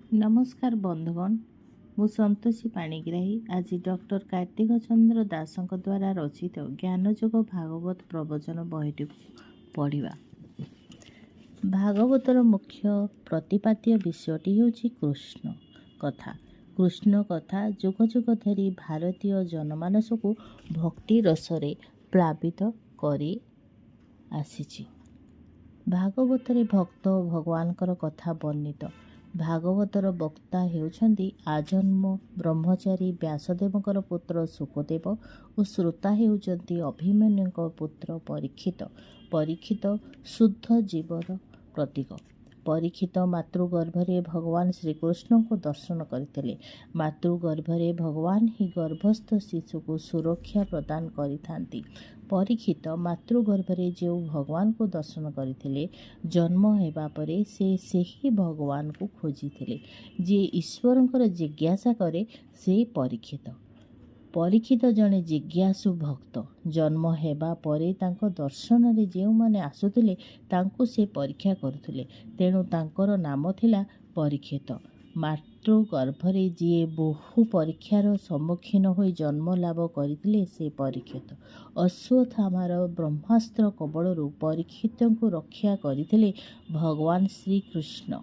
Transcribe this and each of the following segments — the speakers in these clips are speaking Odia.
नमस्कार बंधुगण, मु संतोषी पाणिग्राही। आज डॉक्टर कार्तिक चंद्र दासଙ୍କ द्वारा रचित ज्ञानयोग भागवत प्रवचन बहीटी पढ़ा। भागवतर मुख्य प्रतिपाद्य विषयटी होछि कृष्ण कथा। कृष्ण कथा जुग जुग धरी भारतीय जनमानस को भक्ति रसरे प्लावित करी आसीछि। भागवतरे भक्त भगवानकर कथा वर्णित। भागवतर वक्ता हेउछन्ति आजन्म ब्रह्मचारी व्यासदेवଙ୍କର पुत्र सुखदेव और श्रोता हेउछन्ति अभिमन्युଙ୍କ पुत्र परीक्षित। परीक्षित शुद्ध जीवर प्रतीक। परीक्षित मातृगर्भरे भगवान श्रीकृष्ण को दर्शन करते। मातृगर्भरे भगवान ही गर्भस्थ शिशु को सुरक्षा प्रदान करिथांती। परीक्षित मातृगर्भरे जो भगवान को दर्शन करते जन्म हेबा परे से ही भगवान को खोजिथिले। जे ईश्वरंकर जिज्ञासा करे से परीक्षित। परीक्षित जने जिज्ञासु भक्त। जन्म हेबा परे तांको दर्शन रे जेउ माने आसुथिले तांको से परीक्षा करुथिले, तेणु तांकर नाम थिला परीक्षित। मातृगर्भरे जे बहु परीक्षार सम्मुखीन होई जन्म लाभ करथिले से परीक्षित। अश्वत्थामार ब्रह्मास्त्र कबलरू परीक्षितଙ୍କୁ रक्षा करथिले भगवान श्रीकृष्ण।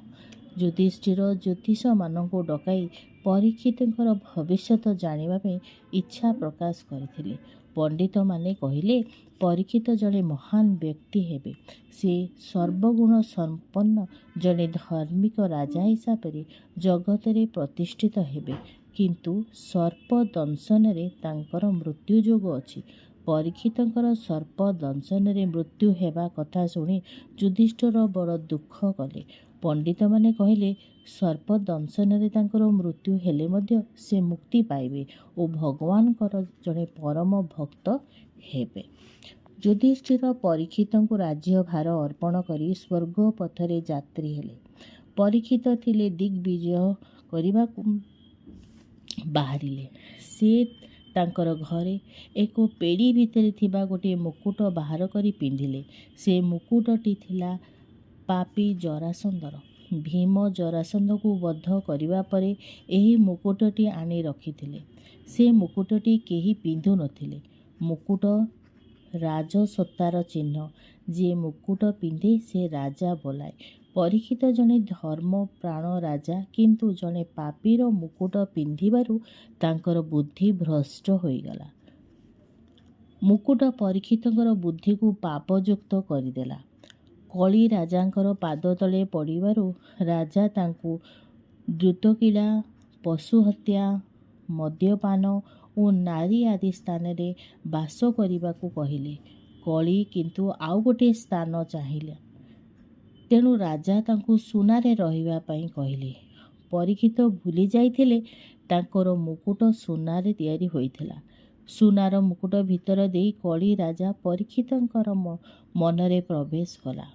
युधिष्ठिर ज्योतिष मानଙ୍କୁ डकाई परीक्षितଙ୍କର भविष्यत जानिबा पे इच्छा प्रकाश करथिले। पंडित माने कहिले परीक्षित जड़े महान व्यक्ति हेबे। से सर्वगुण संपन्न जड़े धार्मिक राजा हिसाब से जगत रे प्रतिष्ठित हेबे, किंतु सर्प दंशन रे तांकर मृत्यु जोग अछि। परीक्षितଙ୍କର सर्प दंशन रे मृत्यु हेबा कथा शुणी युधिष्ठिर बड़ दुख कले। पंडित माने कहिले सर्प दंशन रे तांकर मृत्यु हेले मध्य से मुक्ति पाइबे और भगवानकर जड़े परम भक्त हेबे। युधिष्ठिर परीक्षितଙ୍କୁ राज्य भार अर्पण करी स्वर्ग पथरे यात्री हेले। परीक्षित थिले दिग्विजय करबाकू बाहरिले। से तांकर घरे एक पेड़ी भितर थिबा गोटे मुकुट बाहर करी पिंधिले। से मुकुटटी थिला पापी जरासंधर। भीम जरासंध को वध करिबा परे एही मुकुटटी आनी रखिथिले। से मुकुटटी केही पिंधु नथिले। मुकुट राजसत्तार चिन्ह। जे मुकुट पिंधे से राजा बोलाए। परीक्षित जने धर्म प्राण राजा, किंतु जने पापीर मुकुट पिंधिबारु तांकर बुद्धि भ्रष्ट होईगला। मुकुट परीक्षितଙ୍କର बुद्धि को पापयुक्त କରିଦେଲା। कली राजांकर पाद तले पड़िबारु राजा तांकु द्रुतक्रीड़ा, पशु हत्या, मद्यपान और नारी आदि स्थान रे बास करिबाकू कहिले। कली किंतु आउ गोटे स्थान चाहिला, तेणु राजा तांकु सुनारे रहिबा पई कहिले। परीक्षित भूली जाइथिले तांकर मुकुट सुनारे तैयारी होइथिला। सुनार मुकुट भितर देई कली राजा परीक्षितଙ୍କର मनरे प्रवेश कला।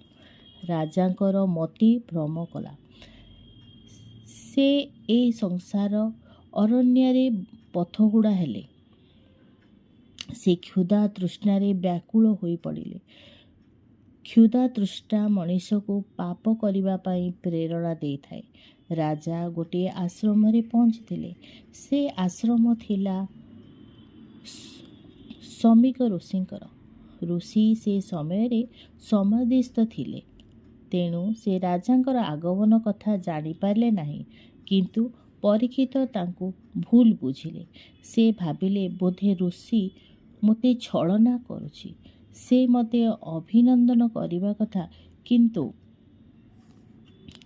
राजांकर मति भ्रम कला। से ए संसार अरण्य पथहुड़ा हेले। से क्षुधा तृष्णारे व्याकुल होई पड़िले। क्षुधा तृष्णा मनीष को पाप करिबा पई प्रेरणा देई थाए। राजा गोटे आश्रम रे पहुंचीथिले। से आश्रम थिला समीक ऋषिंकर। ऋषि से समय रे समाधिस्थ थिले, तेणु से राजांकर आगमन कथा जानी पारले नहीं, किंतु परीक्षित तांकु भूल बुझिले। से भाबिले बोधे ऋषि मते छलना करुछि। से मते अभिनंदन करिबा कथा, किंतु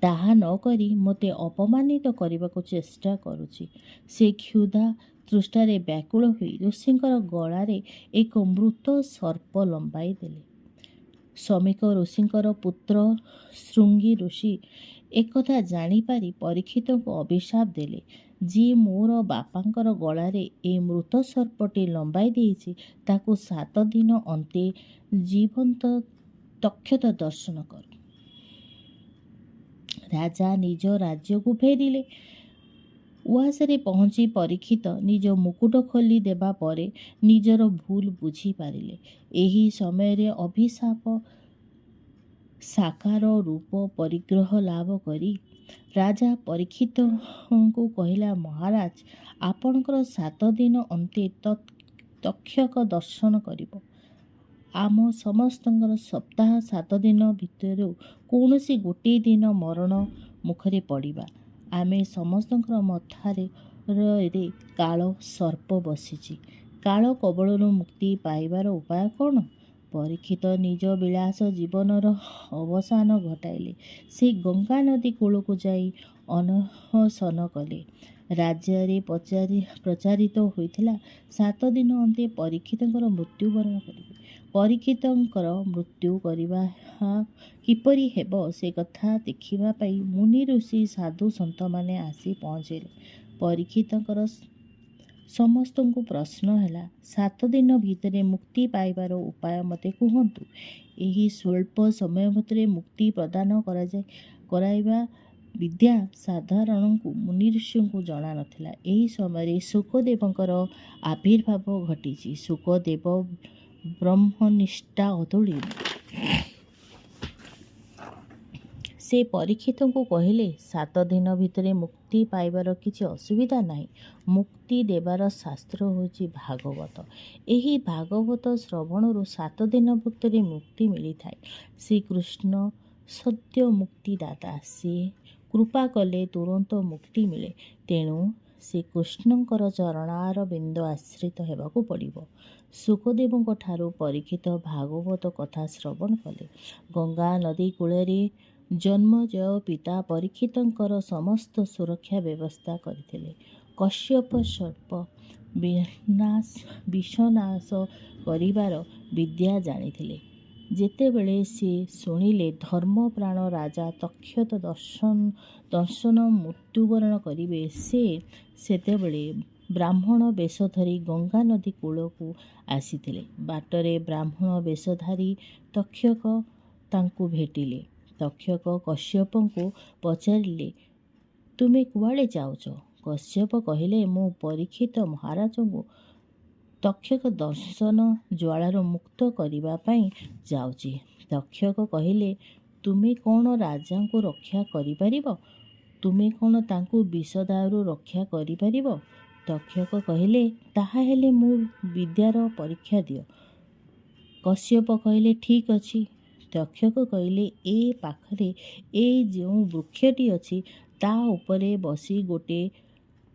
ताहा न करी मते अपमानित करबाकू चेष्टा करुछि। से क्षुधा तृष्णारे व्याकुल होई ऋषिंकर गଳାରେ एक मृत सर्प लंबाई देले। समीक ऋषिंकर पुत्र ଶୃଙ୍ଗୀ ऋषि एक कथा जानिपारी परीक्षित को अभिशाप देले। जी मोर बापांकर गଳାରେ ए मृत सर्पटी लंबाई देइछि, ताकू 7 दिन अंते जीवंत तक्षक दर्शन कर। राजा निज राज्य को फेरिले। उआसरे पहुँची परीक्षित निज मुकुट खोली देबा परे निजर भूल बुझी पारिले। एही समय रे अभिशाप साकार रूप परिग्रह लाभ करी ରାଜା ପରୀକ୍ଷିତଙ୍କୁ କହିଲା, ମହାରାଜ, ଆପଣଙ୍କର 7 ଦିନ ଅନ୍ତେ ତକ୍ଷକ ଦର୍ଶନ କରିବ। ଆମ ସମସ୍ତଙ୍କର ସପ୍ତାହ 7 ଦିନ ଭିତରୁ କୌଣସି ଗୋଟିଏ ଦିନ ମରଣ ମୁଖରେ ପଡ଼ିବା। ଆମେ ସମସ୍ତଙ୍କର ମଥାରେ କାଳ ସର୍ପ ବସିଛି। କାଳ କବଳରୁ ମୁକ୍ତି ପାଇବାର ଉପାୟ କ'ଣ? ପରୀକ୍ଷିତ ନିଜ ବିଳାସ ଜୀବନର ଅବସାନ ଘଟାଇଲେ। ସେ ଗଙ୍ଗା ନଦୀ କୂଳକୁ ଯାଇ ଅନଶନ କଲେ। ରାଜ୍ୟରେ ପ୍ରଚାରିତ ହୋଇଥିଲା, 7 ଦିନ ଅନ୍ତେ ପରୀକ୍ଷିତଙ୍କର ମୃତ୍ୟୁବରଣ କରିବେ। ପରୀକ୍ଷିତଙ୍କର ମୃତ୍ୟୁ କରିବା କିପରି ହେବ ସେ କଥା ଦେଖିବା ପାଇଁ ମୁନି ଋଷି ସାଧୁ ସନ୍ଥମାନେ ଆସି ପହଞ୍ଚିଲେ। ପରୀକ୍ଷିତଙ୍କର ସମସ୍ତଙ୍କୁ ପ୍ରଶ୍ନ ହେଲା, 7 ଦିନ ଭିତରେ ମୁକ୍ତି ପାଇବାର ଉପାୟ ମୋତେ କୁହନ୍ତୁ। ଏହି ସ୍ୱଳ୍ପ ସମୟ ଭିତରେ ମୁକ୍ତି ପ୍ରଦାନ କରାଇବା ବିଦ୍ୟା ସାଧାରଣଙ୍କୁ ମୁନିଋଷିଙ୍କୁ ଜଣା ନଥିଲା। ଏହି ସମୟରେ ଶୁକଦେବଙ୍କର ଆବିର୍ଭାବ ଘଟିଛି। ଶୁକଦେବ ବ୍ରହ୍ମନିଷ୍ଠା ଅତୁଳନୀୟ। ସେ ପରୀକ୍ଷିତଙ୍କୁ କହିଲେ, 7 ଦିନ ଭିତରେ ମୁକ୍ତି ପାଇବାର କିଛି ଅସୁବିଧା ନାହିଁ। ମୁକ୍ତି ଦେବାର ଶାସ୍ତ୍ର ହେଉଛି ଭାଗବତ। ଏହି ଭାଗବତ ଶ୍ରବଣରୁ 7 ଦିନ ଭିତରେ ମୁକ୍ତି ମିଳିଥାଏ। ଶ୍ରୀକୃଷ୍ଣ ସତ୍ୟ ମୁକ୍ତିଦାତା। ସେ କୃପା କଲେ ତୁରନ୍ତ ମୁକ୍ତି ମିଳେ। ତେଣୁ ଶ୍ରୀକୃଷ୍ଣଙ୍କର ଚରଣାରବିନ୍ଦ ଆଶ୍ରିତ ହେବାକୁ ପଡ଼ିବ। ଶୁକଦେବଙ୍କ ଠାରୁ ପରୀକ୍ଷିତ ଭାଗବତ କଥା ଶ୍ରବଣ କଲେ। ଗଙ୍ଗା ନଦୀ କୂଳରେ ଜନ୍ମଜୟ ପିତା ପରୀକ୍ଷିତଙ୍କର ସମସ୍ତ ସୁରକ୍ଷା ବ୍ୟବସ୍ଥା କରିଥିଲେ। କଶ୍ୟପ ସର୍ପ ବିଷନାଶ କରିବାର ବିଦ୍ୟା ଜାଣିଥିଲେ। ଯେତେବେଳେ ସେ ଶୁଣିଲେ ଧର୍ମପ୍ରାଣ ରାଜା ତକ୍ଷକ ଦର୍ଶନ ମୃତ୍ୟୁବରଣ କରିବେ, ସେ ସେତେବେଳେ ବ୍ରାହ୍ମଣ ବେଶ ଧରି ଗଙ୍ଗା ନଦୀ କୂଳକୁ ଆସିଥିଲେ। ବାଟରେ ବ୍ରାହ୍ମଣ ବେଶଧାରୀ ତକ୍ଷକ ତାଙ୍କୁ ଭେଟିଲେ। ତକ୍ଷକ କଶ୍ୟପଙ୍କୁ ପଚାରିଲେ, ତୁମେ କୁଆଡ଼େ ଯାଉଛ? କଶ୍ୟପ କହିଲେ, ମୁଁ ପରୀକ୍ଷିତ ମହାରାଜଙ୍କୁ ତକ୍ଷକ ଦର୍ଶନ ଜ୍ୱାଳାରୁ ମୁକ୍ତ କରିବା ପାଇଁ ଯାଉଛି। ତକ୍ଷକ କହିଲେ, ତୁମେ କ'ଣ ରାଜାଙ୍କୁ ରକ୍ଷା କରିପାରିବ? ତୁମେ କ'ଣ ତାଙ୍କୁ ବିଷଦାଉରୁ ରକ୍ଷା କରିପାରିବ? ତକ୍ଷକ କହିଲେ, ତାହାହେଲେ ମୋ ବିଦ୍ୟାର ପରୀକ୍ଷା ଦିଅ। କଶ୍ୟପ କହିଲେ, ଠିକ୍ ଅଛି। ତକ୍ଷକ କହିଲେ, ଏ ପାଖରେ ଏ ଯେଉଁ ବୃକ୍ଷଟି ଅଛି, ତା ଉପରେ ବସି ଗୋଟିଏ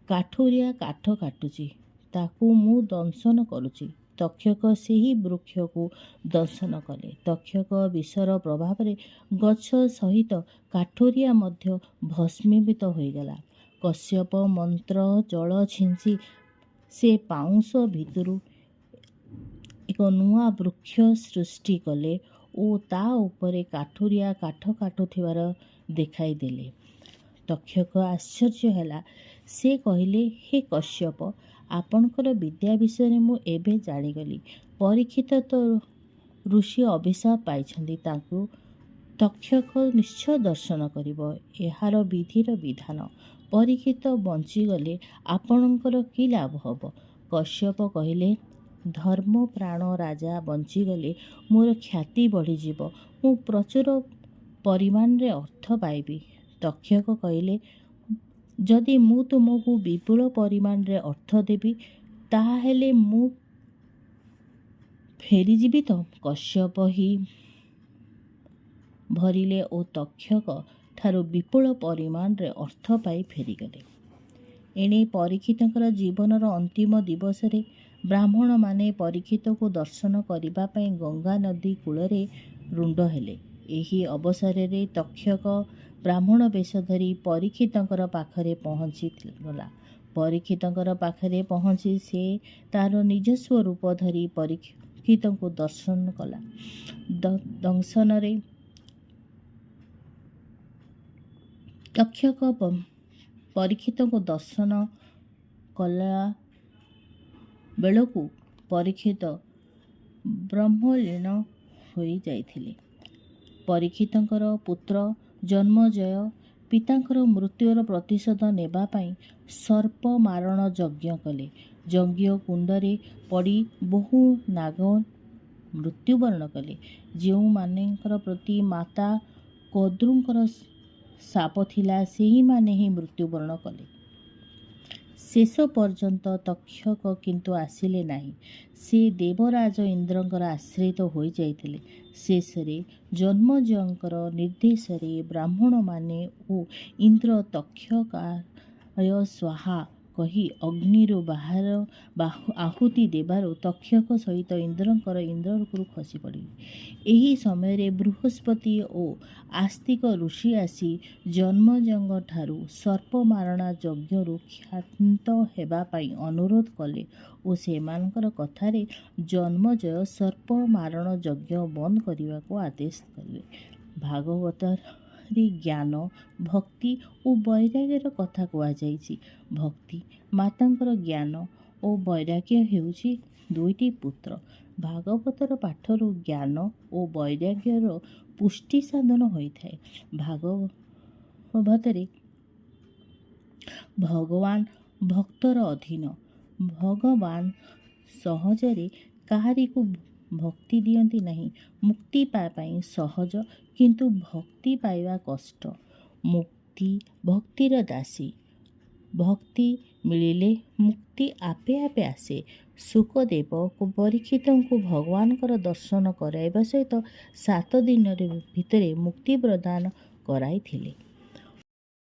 କାଠୁରିଆ କାଠ କାଟୁଛି। ତାକୁ ମୁଁ ଦଂଶନ କରୁଛି। ତକ୍ଷକ ସେହି ବୃକ୍ଷକୁ ଦଂଶନ କଲେ। ତକ୍ଷକ ବିଷର ପ୍ରଭାବରେ ଗଛ ସହିତ କାଠୁରିଆ ମଧ୍ୟ ଭସ୍ମୀଭୂତ ହୋଇଗଲା। କଶ୍ୟପ ମନ୍ତ୍ର ଜଳ ଛିଞ୍ଚି ସେ ପାଉଁଶ ଭିତରୁ ଏକ ନୂଆ ବୃକ୍ଷ ସୃଷ୍ଟି କଲେ ଓ ତା ଉପରେ କାଠୁରିଆ କାଠ କାଟୁଥିବାର ଦେଖାଇଦେଲେ। ତକ୍ଷକ ଆଶ୍ଚର୍ଯ୍ୟ ହେଲା। ସେ କହିଲେ, ହେ କଶ୍ୟପ, ଆପଣଙ୍କର ବିଦ୍ୟା ବିଷୟରେ ମୁଁ ଏବେ ଜାଣିଗଲି। ପରୀକ୍ଷିତ ତ ଋଷି ଅଭିଶାପ ପାଇଛନ୍ତି, ତାଙ୍କୁ ତକ୍ଷକ ନିଶ୍ଚୟ ଦର୍ଶନ କରିବ। ଏହାର ବିଧିର ବିଧାନ। ପରୀକ୍ଷିତ ବଞ୍ଚିଗଲେ ଆପଣଙ୍କର କି ଲାଭ ହେବ? କଶ୍ୟପ କହିଲେ, ଧର୍ମପ୍ରାଣ ରାଜା ବଞ୍ଚିଗଲେ ମୋର ଖ୍ୟାତି ବଢ଼ିଯିବ। ମୁଁ ପ୍ରଚୁର ପରିମାଣରେ ଅର୍ଥ ପାଇବି। ତକ୍ଷକ କହିଲେ, ଯଦି ମୁଁ ତୁମକୁ ବିପୁଳ ପରିମାଣରେ ଅର୍ଥ ଦେବି, ତାହାହେଲେ ମୁଁ ଫେରିଯିବି ତ? କଶ୍ୟପ ହିଁ ଭରିଲେ ଓ ତକ୍ଷକ ଠାରୁ ବିପୁଳ ପରିମାଣରେ ଅର୍ଥ ପାଇ ଫେରିଗଲେ। ଏଣେ ପରୀକ୍ଷିତଙ୍କର ଜୀବନର ଅନ୍ତିମ ଦିବସରେ ବ୍ରାହ୍ମଣମାନେ ପରୀକ୍ଷିତକୁ ଦର୍ଶନ କରିବା ପାଇଁ ଗଙ୍ଗା ନଦୀ କୂଳରେ ରୁଣ୍ଡ ହେଲେ। ଏହି ଅବସରରେ ତକ୍ଷକ ବ୍ରାହ୍ମଣ ବେଶ ଧରି ପରୀକ୍ଷିତଙ୍କର ପାଖରେ ପହଞ୍ଚିଗଲା। ପରୀକ୍ଷିତଙ୍କର ପାଖରେ ପହଞ୍ଚି ସେ ତାର ନିଜସ୍ୱ ରୂପ ଧରି ପରୀକ୍ଷିତଙ୍କୁ ଦର୍ଶନ କଲା। ଦଂଶନରେ ତକ୍ଷକ ପରୀକ୍ଷିତଙ୍କୁ ଦର୍ଶନ କଲା ବେଳକୁ ପରୀକ୍ଷିତ ବ୍ରହ୍ମଲୀନ ହୋଇଯାଇଥିଲେ। ପରୀକ୍ଷିତଙ୍କର ପୁତ୍ର ଜନ୍ମଜୟ ପିତାଙ୍କର ମୃତ୍ୟୁର ପ୍ରତିଶୋଧ ନେବା ପାଇଁ ସର୍ପ ମାରଣ ଯଜ୍ଞ କଲେ। ଯଜ୍ଞ କୁଣ୍ଡରେ ପଡ଼ି ବହୁ ନାଗ ମୃତ୍ୟୁବରଣ କଲେ। ଯେଉଁମାନଙ୍କର ପ୍ରତି ମାତା କଦ୍ରୁଙ୍କର ସାପ ଥିଲା ସେହିମାନେ ହିଁ ମୃତ୍ୟୁବରଣ କଲେ। ଶେଷ ପର୍ଯ୍ୟନ୍ତ ତକ୍ଷକ କିନ୍ତୁ ଆସିଲେ ନାହିଁ। ସେ ଦେବରାଜ ଇନ୍ଦ୍ରଙ୍କର ଆଶ୍ରିତ ହୋଇଯାଇଥିଲେ। ଶେଷରେ ଜନ୍ମଜୟଙ୍କର ନିର୍ଦ୍ଦେଶରେ ବ୍ରାହ୍ମଣମାନେ ଓ ଇନ୍ଦ୍ର ତକ୍ଷକାୟ ସ୍ୱାହା କହି ଅଗ୍ନିରୁ ଆହୁତି ଦେବାରୁ ତକ୍ଷକ ସହିତ ଇନ୍ଦ୍ରଙ୍କର ଇନ୍ଦ୍ରଲୋକରୁ ଖସି ପଡ଼ିଲେ। ଏହି ସମୟରେ ବୃହସ୍ପତି ଓ ଆସ୍ତିକ ଋଷି ଆସି ଜନ୍ମଜୟଙ୍କଠାରୁ ସର୍ପମାରଣା ଯଜ୍ଞରୁ କ୍ଷାନ୍ତ ହେବା ପାଇଁ ଅନୁରୋଧ କଲେ ଓ ସେମାନଙ୍କର କଥାରେ ଜନ୍ମଜୟ ସର୍ପମାରଣ ଯଜ୍ଞ ବନ୍ଦ କରିବାକୁ ଆଦେଶ ଦେଲେ। ଭାଗବତରେ ଜ୍ଞାନ, ଭକ୍ତି ଓ ବୈରାଗ୍ୟର କଥା କୁହାଯାଇଛି। ଭକ୍ତି ମାତାଙ୍କର ଜ୍ଞାନ ଓ ବୈରାଗ୍ୟ ହେଉଛି ଦୁଇଟି ପୁତ୍ର। ଭାଗବତର ପାଠରୁ ଜ୍ଞାନ ଓ ବୈରାଗ୍ୟର ପୁଷ୍ଟି ସାଧନ ହୋଇଥାଏ। ଭାଗବତରେ ଭଗବାନ ଭକ୍ତର ଅଧୀନ। ଭଗବାନ ସହଜରେ କାହାରିକୁ ଭକ୍ତି ଦିଅନ୍ତି ନାହିଁ। ମୁକ୍ତି ପାଇଁ ସହଜ, କିନ୍ତୁ ଭକ୍ତି ପାଇବା କଷ୍ଟ। ମୁକ୍ତି ଭକ୍ତିର ଦାସୀ। ଭକ୍ତି ମିଳିଲେ ମୁକ୍ତି ଆପେ ଆପେ ଆସେ। ଶୁକଦେବ ପରୀକ୍ଷିତଙ୍କୁ ଭଗବାନଙ୍କର ଦର୍ଶନ କରାଇବା ସହିତ 7 ଦିନ ଭିତରେ ମୁକ୍ତି ପ୍ରଦାନ କରାଇଥିଲେ।